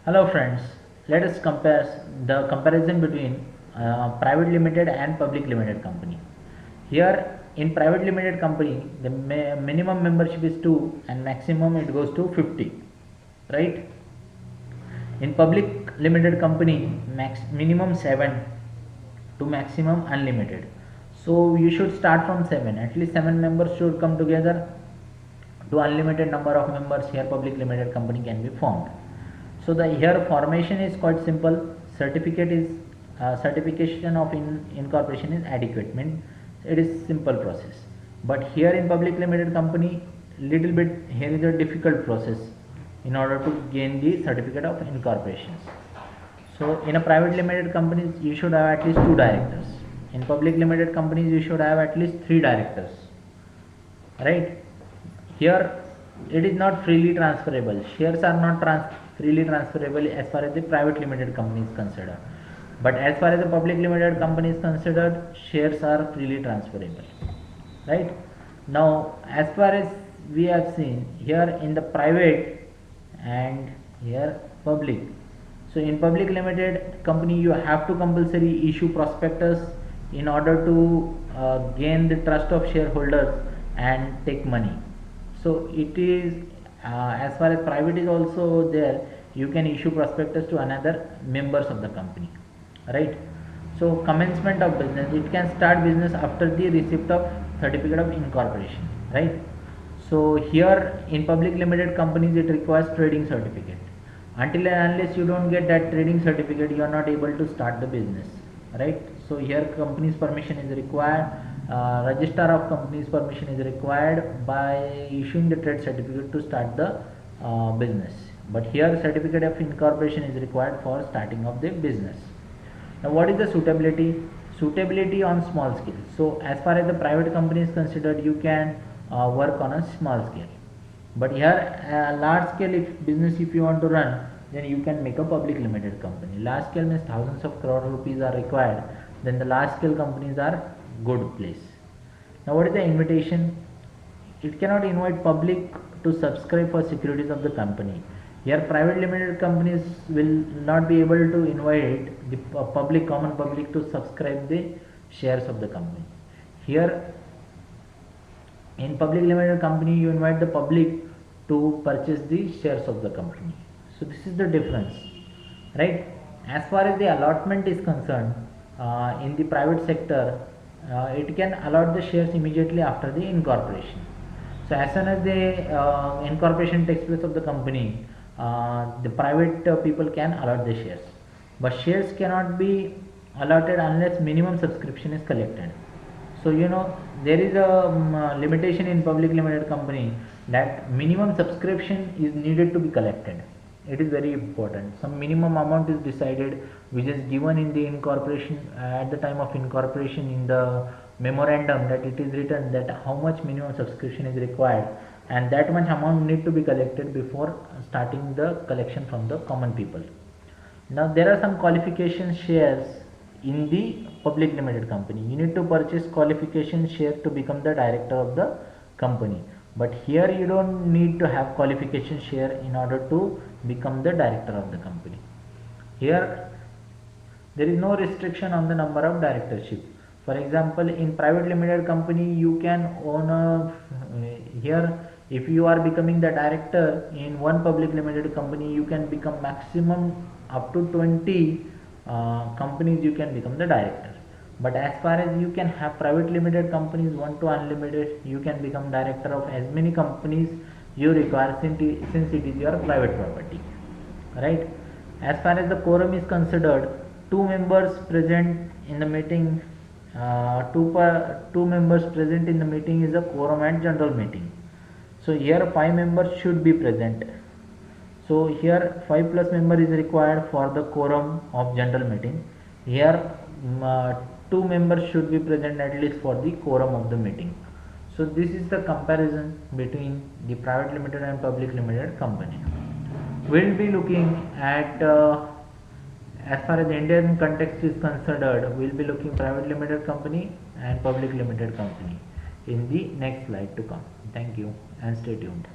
Hello friends, let us compare the comparison between private limited and public limited company. Here in private limited company the minimum membership is 2 and maximum it goes to 50, right? In public limited company minimum 7 to maximum unlimited. So you should start from 7, at least 7 members should come together to unlimited number of members. Here public limited company can be formed. So the here formation is quite simple. Certification of incorporation is adequate, means it is simple process. But here in public limited company, little bit here is a difficult process in order to gain the certificate of incorporation. So in a private limited companies you should have at least 2 directors. In public limited companies you should have at least 3 directors, right? Here it is not freely transferable. Shares are not freely transferable as far as the private limited company is considered. But as far as the public limited company is considered, shares are freely transferable. Right? Now, as far as we have seen here in the private and here public. So in public limited company you have to compulsory issue prospectus in order to gain the trust of shareholders and take money. So it is as far as private is also there, you can issue prospectus to another members of the company, right? So commencement of business, it can start business after the receipt of certificate of incorporation, right? So here in public limited companies it requires trading certificate. Until and unless you don't get that trading certificate, you are not able to start the business, right? So here company's permission is required. Registrar of company's permission is required by issuing the trade certificate to start the business. But here certificate of incorporation is required for starting of the business. Now what is the suitability? Suitability on small scale. So as far as the private company is considered, you can work on a small scale. But here large scale business if you want to run, then you can make a public limited company. Large scale means thousands of crore rupees are required, then the large scale companies are good place. Now what is the invitation? It cannot invite public to subscribe for securities of the company. Here private limited companies will not be able to invite the common public to subscribe the shares of the company. Here in public limited company you invite the public to purchase the shares of the company. So this is the difference, right? As far as the allotment is concerned, in the private sector it can allot the shares immediately after the incorporation. So as soon as the incorporation takes place of the company, the private people can allot the shares, but shares cannot be allotted unless minimum subscription is collected. So you know there is a limitation in public limited company that minimum subscription is needed to be collected. It is very important. Some minimum amount is decided, which is given in the incorporation at the time of incorporation in the memorandum, that it is written that how much minimum subscription is required, and that much amount need to be collected before starting the collection from the common people. Now there are some qualification shares in the public limited company. You need to purchase qualification share to become the director of the company. But here you don't need to have qualification share in order to become the director of the company. Here there is no restriction on the number of directorship. For example, in private limited company you can own a here if you are becoming the director in one public limited company, you can become maximum up to 20 companies you can become the director. But as far as you can have private limited companies 1 to unlimited, you can become director of as many companies you require since it is your private property, right? As far as the quorum is considered, 2 members present in the meeting, 2 members present in the meeting is a quorum at general meeting. So here 5 members should be present. So here 5 plus member is required for the quorum of general meeting. Here 2 members should be present at least for the quorum of the meeting. So this is the comparison between the private limited and public limited company. We will be looking at as far as the Indian context is considered, we will be looking private limited company and public limited company in the next slide to come. Thank you and stay tuned.